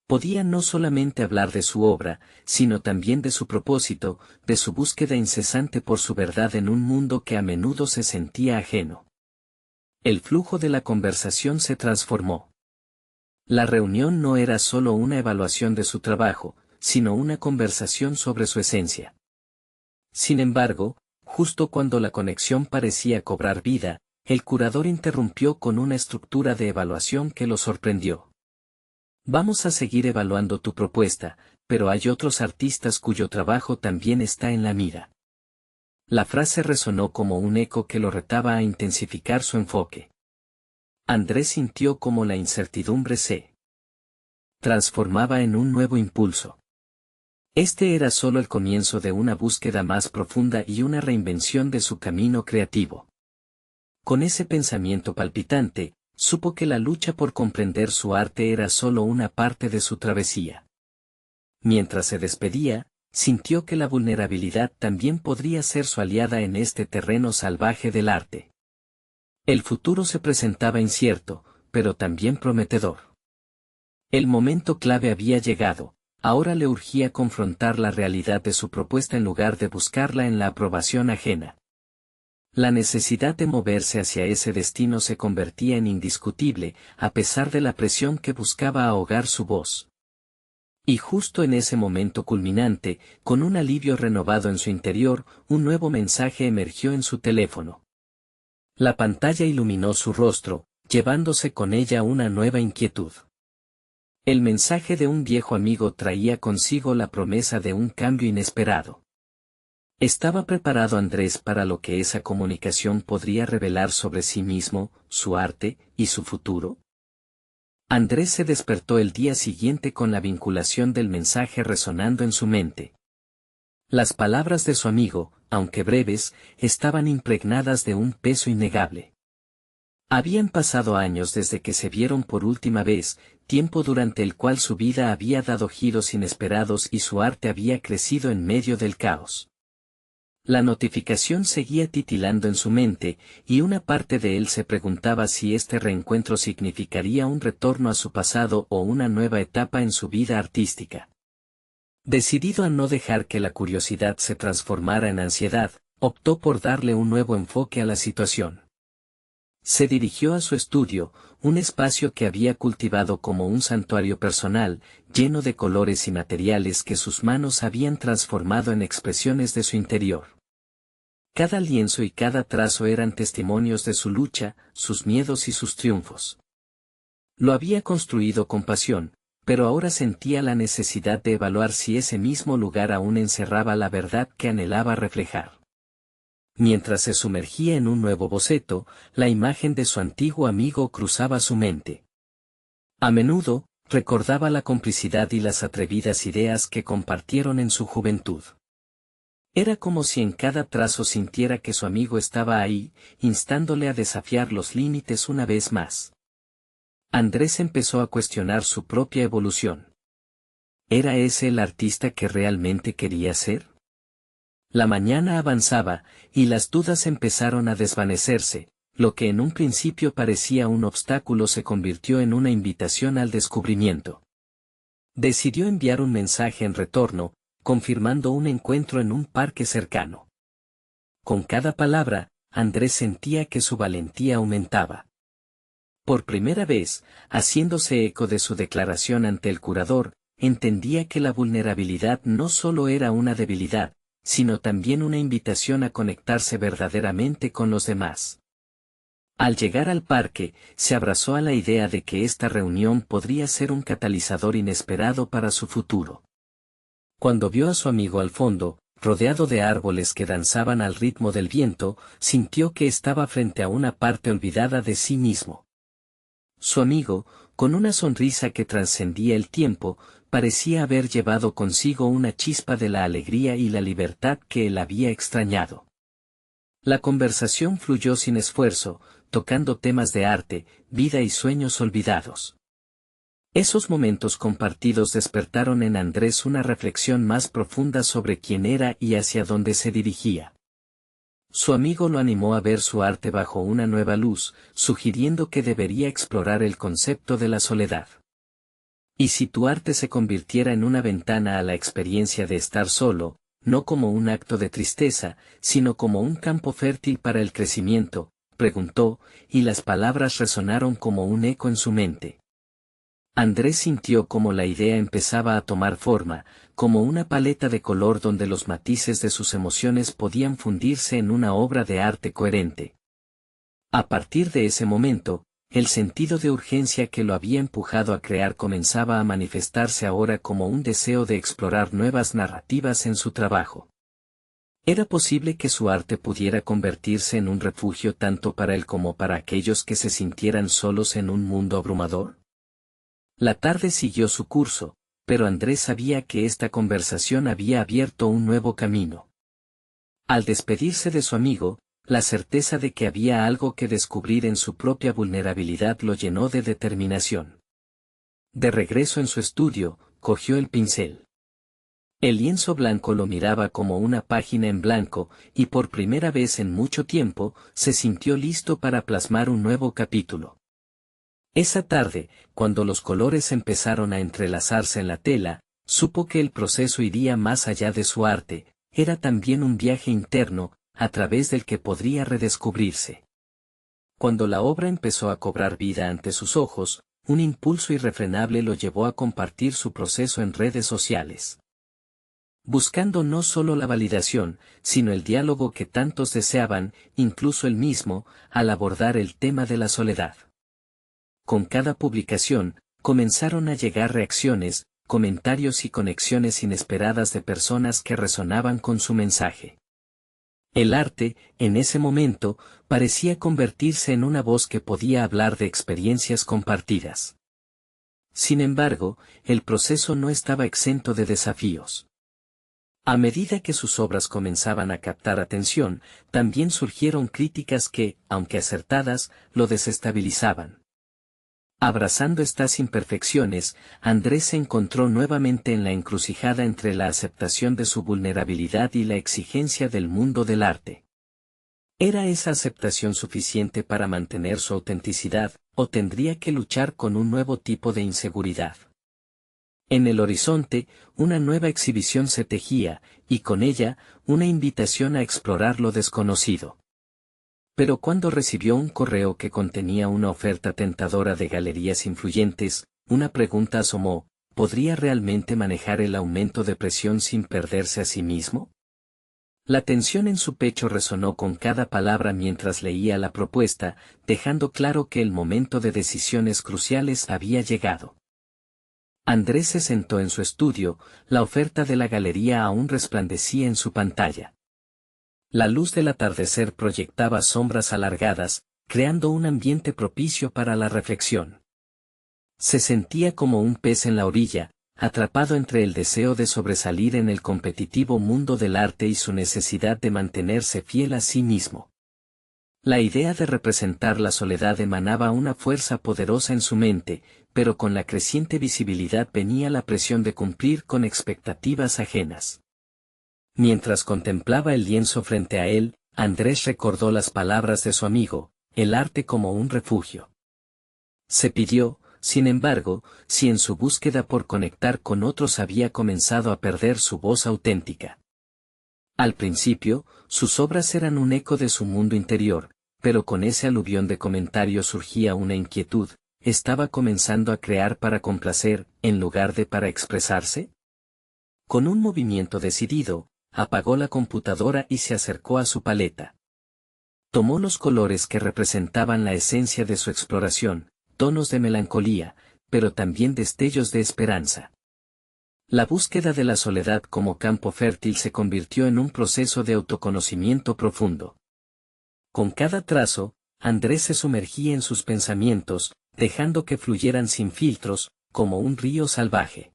Podía no solamente hablar de su obra, sino también de su propósito, de su búsqueda incesante por su verdad en un mundo que a menudo se sentía ajeno. El flujo de la conversación se transformó. La reunión no era solo una evaluación de su trabajo, sino una conversación sobre su esencia. Sin embargo, justo cuando la conexión parecía cobrar vida, el curador interrumpió con una estructura de evaluación que lo sorprendió. Vamos a seguir evaluando tu propuesta, pero hay otros artistas cuyo trabajo también está en la mira. La frase resonó como un eco que lo retaba a intensificar su enfoque. Andrés sintió como la incertidumbre se transformaba en un nuevo impulso. Este era solo el comienzo de una búsqueda más profunda y una reinvención de su camino creativo. Con ese pensamiento palpitante, supo que la lucha por comprender su arte era solo una parte de su travesía. Mientras se despedía, sintió que la vulnerabilidad también podría ser su aliada en este terreno salvaje del arte. El futuro se presentaba incierto, pero también prometedor. El momento clave había llegado. Ahora le urgía confrontar la realidad de su propuesta en lugar de buscarla en la aprobación ajena. La necesidad de moverse hacia ese destino se convertía en indiscutible, a pesar de la presión que buscaba ahogar su voz. Y justo en ese momento culminante, con un alivio renovado en su interior, un nuevo mensaje emergió en su teléfono. La pantalla iluminó su rostro, llevándose con ella una nueva inquietud. El mensaje de un viejo amigo traía consigo la promesa de un cambio inesperado. ¿Estaba preparado Andrés para lo que esa comunicación podría revelar sobre sí mismo, su arte y su futuro? Andrés se despertó el día siguiente con la vinculación del mensaje resonando en su mente. Las palabras de su amigo, aunque breves, estaban impregnadas de un peso innegable. Habían pasado años desde que se vieron por última vez, tiempo durante el cual su vida había dado giros inesperados y su arte había crecido en medio del caos. La notificación seguía titilando en su mente, y una parte de él se preguntaba si este reencuentro significaría un retorno a su pasado o una nueva etapa en su vida artística. Decidido a no dejar que la curiosidad se transformara en ansiedad, optó por darle un nuevo enfoque a la situación. Se dirigió a su estudio, un espacio que había cultivado como un santuario personal, lleno de colores y materiales que sus manos habían transformado en expresiones de su interior. Cada lienzo y cada trazo eran testimonios de su lucha, sus miedos y sus triunfos. Lo había construido con pasión, pero ahora sentía la necesidad de evaluar si ese mismo lugar aún encerraba la verdad que anhelaba reflejar. Mientras se sumergía en un nuevo boceto, la imagen de su antiguo amigo cruzaba su mente. A menudo, recordaba la complicidad y las atrevidas ideas que compartieron en su juventud. Era como si en cada trazo sintiera que su amigo estaba ahí, instándole a desafiar los límites una vez más. Andrés empezó a cuestionar su propia evolución. ¿Era ese el artista que realmente quería ser? La mañana avanzaba, y las dudas empezaron a desvanecerse, lo que en un principio parecía un obstáculo se convirtió en una invitación al descubrimiento. Decidió enviar un mensaje en retorno, confirmando un encuentro en un parque cercano. Con cada palabra, Andrés sentía que su valentía aumentaba. Por primera vez, haciéndose eco de su declaración ante el curador, entendía que la vulnerabilidad no solo era una debilidad, sino también una invitación a conectarse verdaderamente con los demás. Al llegar al parque, se abrazó a la idea de que esta reunión podría ser un catalizador inesperado para su futuro. Cuando vio a su amigo al fondo, rodeado de árboles que danzaban al ritmo del viento, sintió que estaba frente a una parte olvidada de sí mismo. Su amigo, con una sonrisa que trascendía el tiempo, parecía haber llevado consigo una chispa de la alegría y la libertad que él había extrañado. La conversación fluyó sin esfuerzo, tocando temas de arte, vida y sueños olvidados. Esos momentos compartidos despertaron en Andrés una reflexión más profunda sobre quién era y hacia dónde se dirigía. Su amigo lo animó a ver su arte bajo una nueva luz, sugiriendo que debería explorar el concepto de la soledad. ¿Y si tu arte se convirtiera en una ventana a la experiencia de estar solo, no como un acto de tristeza, sino como un campo fértil para el crecimiento?, preguntó, y las palabras resonaron como un eco en su mente. Andrés sintió como la idea empezaba a tomar forma, como una paleta de color donde los matices de sus emociones podían fundirse en una obra de arte coherente. A partir de ese momento, el sentido de urgencia que lo había empujado a crear comenzaba a manifestarse ahora como un deseo de explorar nuevas narrativas en su trabajo. ¿Era posible que su arte pudiera convertirse en un refugio tanto para él como para aquellos que se sintieran solos en un mundo abrumador? La tarde siguió su curso, pero Andrés sabía que esta conversación había abierto un nuevo camino. Al despedirse de su amigo, la certeza de que había algo que descubrir en su propia vulnerabilidad lo llenó de determinación. De regreso en su estudio, cogió el pincel. El lienzo blanco lo miraba como una página en blanco, y por primera vez en mucho tiempo, se sintió listo para plasmar un nuevo capítulo. Esa tarde, cuando los colores empezaron a entrelazarse en la tela, supo que el proceso iría más allá de su arte, era también un viaje interno, a través del que podría redescubrirse. Cuando la obra empezó a cobrar vida ante sus ojos, un impulso irrefrenable lo llevó a compartir su proceso en redes sociales. Buscando no solo la validación, sino el diálogo que tantos deseaban, incluso él mismo, al abordar el tema de la soledad. Con cada publicación, comenzaron a llegar reacciones, comentarios y conexiones inesperadas de personas que resonaban con su mensaje. El arte, en ese momento, parecía convertirse en una voz que podía hablar de experiencias compartidas. Sin embargo, el proceso no estaba exento de desafíos. A medida que sus obras comenzaban a captar atención, también surgieron críticas que, aunque acertadas, lo desestabilizaban. Abrazando estas imperfecciones, Andrés se encontró nuevamente en la encrucijada entre la aceptación de su vulnerabilidad y la exigencia del mundo del arte. ¿Era esa aceptación suficiente para mantener su autenticidad, o tendría que luchar con un nuevo tipo de inseguridad? En el horizonte, una nueva exhibición se tejía, y con ella, una invitación a explorar lo desconocido. Pero cuando recibió un correo que contenía una oferta tentadora de galerías influyentes, una pregunta asomó: ¿podría realmente manejar el aumento de presión sin perderse a sí mismo? La tensión en su pecho resonó con cada palabra mientras leía la propuesta, dejando claro que el momento de decisiones cruciales había llegado. Andrés se sentó en su estudio, la oferta de la galería aún resplandecía en su pantalla. La luz del atardecer proyectaba sombras alargadas, creando un ambiente propicio para la reflexión. Se sentía como un pez en la orilla, atrapado entre el deseo de sobresalir en el competitivo mundo del arte y su necesidad de mantenerse fiel a sí mismo. La idea de representar la soledad emanaba una fuerza poderosa en su mente, pero con la creciente visibilidad venía la presión de cumplir con expectativas ajenas. Mientras contemplaba el lienzo frente a él, Andrés recordó las palabras de su amigo: el arte como un refugio. Se pidió, sin embargo, si en su búsqueda por conectar con otros había comenzado a perder su voz auténtica. Al principio, sus obras eran un eco de su mundo interior, pero con ese aluvión de comentarios surgía una inquietud: ¿estaba comenzando a crear para complacer, en lugar de para expresarse? Con un movimiento decidido, apagó la computadora y se acercó a su paleta. Tomó los colores que representaban la esencia de su exploración, tonos de melancolía, pero también destellos de esperanza. La búsqueda de la soledad como campo fértil se convirtió en un proceso de autoconocimiento profundo. Con cada trazo, Andrés se sumergía en sus pensamientos, dejando que fluyeran sin filtros, como un río salvaje.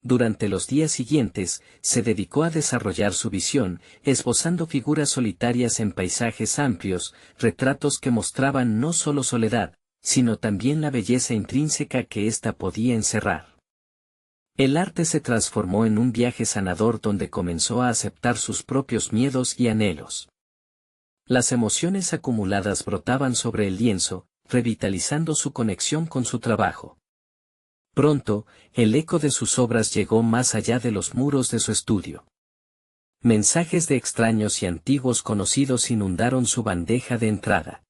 Durante los días siguientes, se dedicó a desarrollar su visión, esbozando figuras solitarias en paisajes amplios, retratos que mostraban no solo soledad, sino también la belleza intrínseca que ésta podía encerrar. El arte se transformó en un viaje sanador donde comenzó a aceptar sus propios miedos y anhelos. Las emociones acumuladas brotaban sobre el lienzo, revitalizando su conexión con su trabajo. Pronto, el eco de sus obras llegó más allá de los muros de su estudio. Mensajes de extraños y antiguos conocidos inundaron su bandeja de entrada.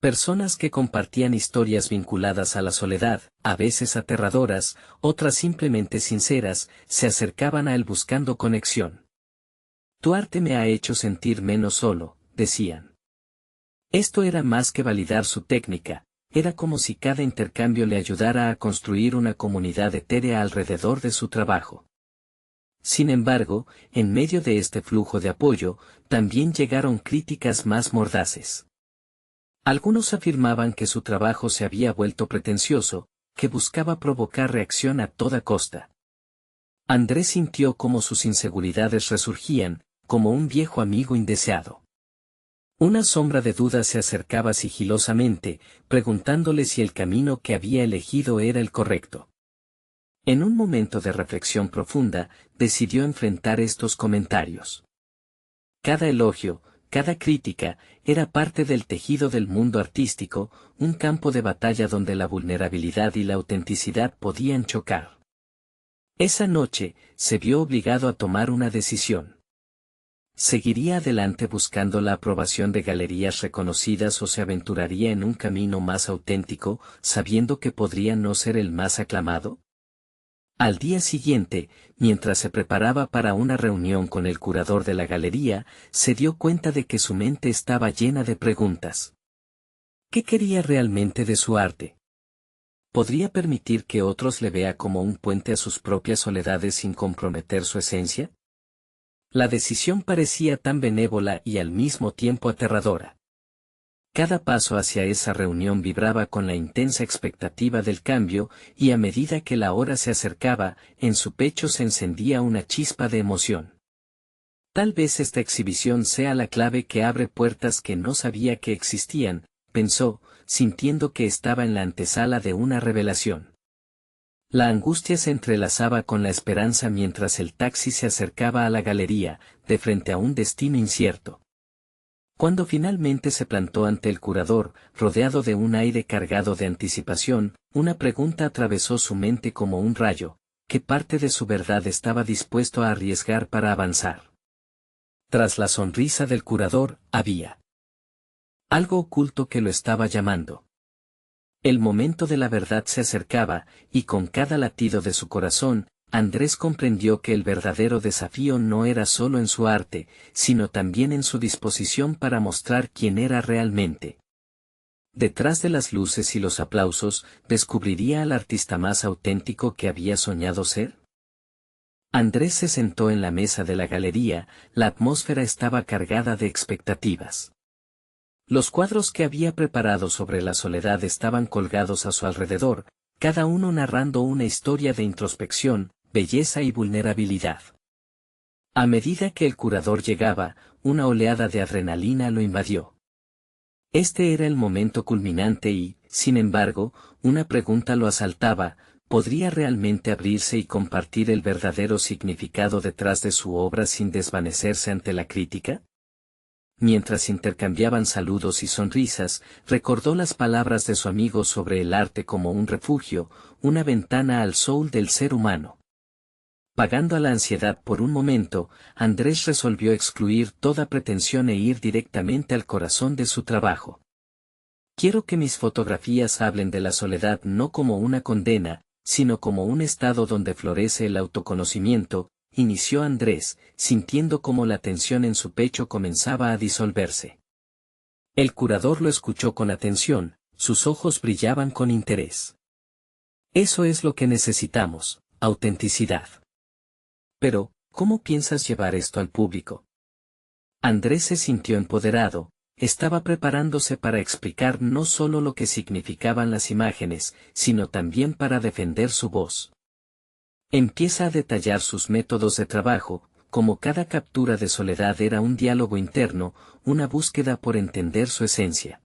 Personas que compartían historias vinculadas a la soledad, a veces aterradoras, otras simplemente sinceras, se acercaban a él buscando conexión. Tu arte me ha hecho sentir menos solo, decían. Esto era más que validar su técnica. Era como si cada intercambio le ayudara a construir una comunidad etérea alrededor de su trabajo. Sin embargo, en medio de este flujo de apoyo, también llegaron críticas más mordaces. Algunos afirmaban que su trabajo se había vuelto pretencioso, que buscaba provocar reacción a toda costa. Andrés sintió cómo sus inseguridades resurgían, como un viejo amigo indeseado. Una sombra de duda se acercaba sigilosamente, preguntándole si el camino que había elegido era el correcto. En un momento de reflexión profunda, decidió enfrentar estos comentarios. Cada elogio, cada crítica, era parte del tejido del mundo artístico, un campo de batalla donde la vulnerabilidad y la autenticidad podían chocar. Esa noche, se vio obligado a tomar una decisión. ¿Seguiría adelante buscando la aprobación de galerías reconocidas o se aventuraría en un camino más auténtico, sabiendo que podría no ser el más aclamado? Al día siguiente, mientras se preparaba para una reunión con el curador de la galería, se dio cuenta de que su mente estaba llena de preguntas. ¿Qué quería realmente de su arte? ¿Podría permitir que otros le vea como un puente a sus propias soledades sin comprometer su esencia? La decisión parecía tan benévola y al mismo tiempo aterradora. Cada paso hacia esa reunión vibraba con la intensa expectativa del cambio, y a medida que la hora se acercaba, en su pecho se encendía una chispa de emoción. Tal vez esta exhibición sea la clave que abre puertas que no sabía que existían, pensó, sintiendo que estaba en la antesala de una revelación. La angustia se entrelazaba con la esperanza mientras el taxi se acercaba a la galería, de frente a un destino incierto. Cuando finalmente se plantó ante el curador, rodeado de un aire cargado de anticipación, una pregunta atravesó su mente como un rayo: ¿qué parte de su verdad estaba dispuesto a arriesgar para avanzar? Tras la sonrisa del curador, había algo oculto que lo estaba llamando. El momento de la verdad se acercaba, y con cada latido de su corazón, Andrés comprendió que el verdadero desafío no era solo en su arte, sino también en su disposición para mostrar quién era realmente. Detrás de las luces y los aplausos, ¿descubriría al artista más auténtico que había soñado ser? Andrés se sentó en la mesa de la galería, la atmósfera estaba cargada de expectativas. Los cuadros que había preparado sobre la soledad estaban colgados a su alrededor, cada uno narrando una historia de introspección, belleza y vulnerabilidad. A medida que el curador llegaba, una oleada de adrenalina lo invadió. Este era el momento culminante y, sin embargo, una pregunta lo asaltaba: ¿podría realmente abrirse y compartir el verdadero significado detrás de su obra sin desvanecerse ante la crítica? Mientras intercambiaban saludos y sonrisas, recordó las palabras de su amigo sobre el arte como un refugio, una ventana al soul del ser humano. Pagando a la ansiedad por un momento, Andrés resolvió excluir toda pretensión e ir directamente al corazón de su trabajo. Quiero que mis fotografías hablen de la soledad no como una condena, sino como un estado donde florece el autoconocimiento, inició Andrés, sintiendo cómo la tensión en su pecho comenzaba a disolverse. El curador lo escuchó con atención, sus ojos brillaban con interés. Eso es lo que necesitamos, autenticidad. Pero, ¿cómo piensas llevar esto al público? Andrés se sintió empoderado, estaba preparándose para explicar no solo lo que significaban las imágenes, sino también para defender su voz. Empieza a detallar sus métodos de trabajo, como cada captura de soledad era un diálogo interno, una búsqueda por entender su esencia.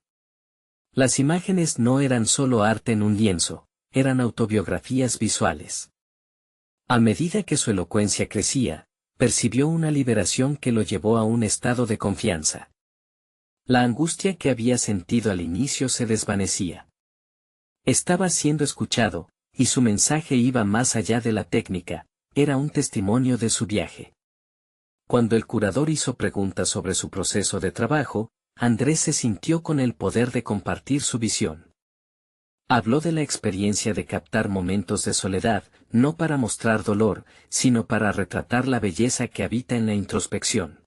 Las imágenes no eran solo arte en un lienzo, eran autobiografías visuales. A medida que su elocuencia crecía, percibió una liberación que lo llevó a un estado de confianza. La angustia que había sentido al inicio se desvanecía. Estaba siendo escuchado, y su mensaje iba más allá de la técnica, era un testimonio de su viaje. Cuando el curador hizo preguntas sobre su proceso de trabajo, Andrés se sintió con el poder de compartir su visión. Habló de la experiencia de captar momentos de soledad, no para mostrar dolor, sino para retratar la belleza que habita en la introspección.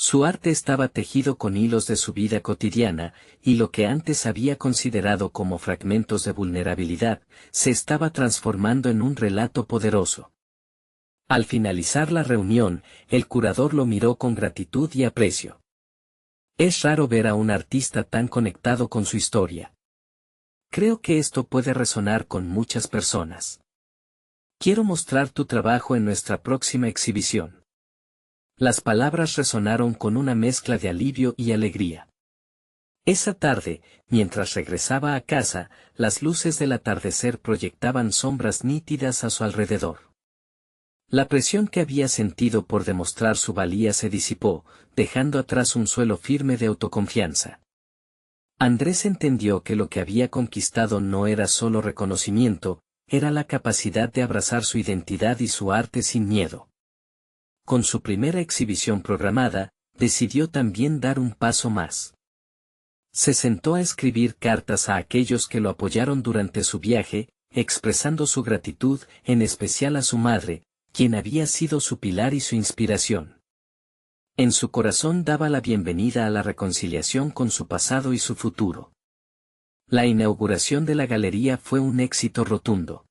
Su arte estaba tejido con hilos de su vida cotidiana, y lo que antes había considerado como fragmentos de vulnerabilidad, se estaba transformando en un relato poderoso. Al finalizar la reunión, el curador lo miró con gratitud y aprecio. Es raro ver a un artista tan conectado con su historia. Creo que esto puede resonar con muchas personas. Quiero mostrar tu trabajo en nuestra próxima exhibición. Las palabras resonaron con una mezcla de alivio y alegría. Esa tarde, mientras regresaba a casa, las luces del atardecer proyectaban sombras nítidas a su alrededor. La presión que había sentido por demostrar su valía se disipó, dejando atrás un suelo firme de autoconfianza. Andrés entendió que lo que había conquistado no era solo reconocimiento, era la capacidad de abrazar su identidad y su arte sin miedo. Con su primera exhibición programada, decidió también dar un paso más. Se sentó a escribir cartas a aquellos que lo apoyaron durante su viaje, expresando su gratitud, en especial a su madre, quien había sido su pilar y su inspiración. En su corazón daba la bienvenida a la reconciliación con su pasado y su futuro. La inauguración de la galería fue un éxito rotundo.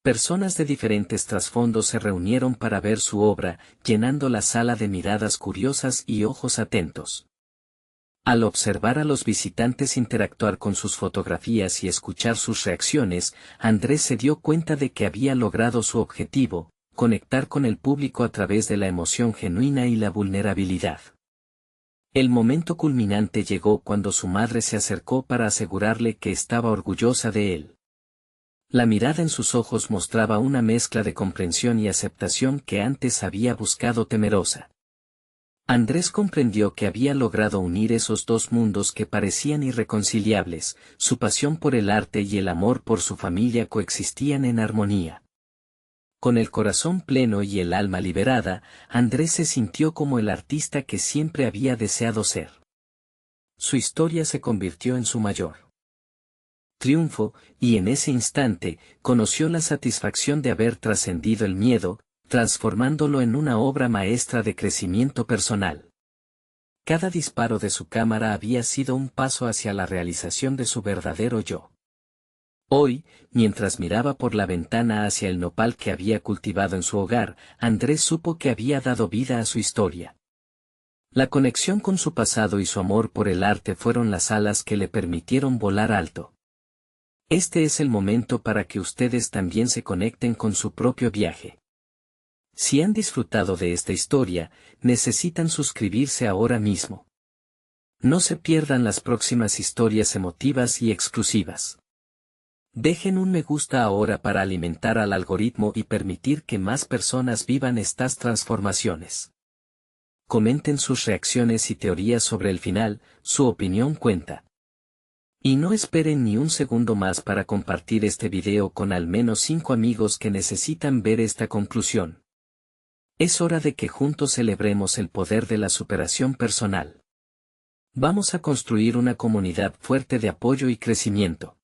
Personas de diferentes trasfondos se reunieron para ver su obra, llenando la sala de miradas curiosas y ojos atentos. Al observar a los visitantes interactuar con sus fotografías y escuchar sus reacciones, Andrés se dio cuenta de que había logrado su objetivo, conectar con el público a través de la emoción genuina y la vulnerabilidad. El momento culminante llegó cuando su madre se acercó para asegurarle que estaba orgullosa de él. La mirada en sus ojos mostraba una mezcla de comprensión y aceptación que antes había buscado temerosa. Andrés comprendió que había logrado unir esos dos mundos que parecían irreconciliables, su pasión por el arte y el amor por su familia coexistían en armonía. Con el corazón pleno y el alma liberada, Andrés se sintió como el artista que siempre había deseado ser. Su historia se convirtió en su mayor triunfo, y en ese instante, conoció la satisfacción de haber trascendido el miedo, transformándolo en una obra maestra de crecimiento personal. Cada disparo de su cámara había sido un paso hacia la realización de su verdadero yo. Hoy, mientras miraba por la ventana hacia el nopal que había cultivado en su hogar, Andrés supo que había dado vida a su historia. La conexión con su pasado y su amor por el arte fueron las alas que le permitieron volar alto. Este es el momento para que ustedes también se conecten con su propio viaje. Si han disfrutado de esta historia, necesitan suscribirse ahora mismo. No se pierdan las próximas historias emotivas y exclusivas. Dejen un me gusta ahora para alimentar al algoritmo y permitir que más personas vivan estas transformaciones. Comenten sus reacciones y teorías sobre el final, su opinión cuenta. Y no esperen ni un segundo más para compartir este video con al menos 5 amigos que necesitan ver esta conclusión. Es hora de que juntos celebremos el poder de la superación personal. Vamos a construir una comunidad fuerte de apoyo y crecimiento.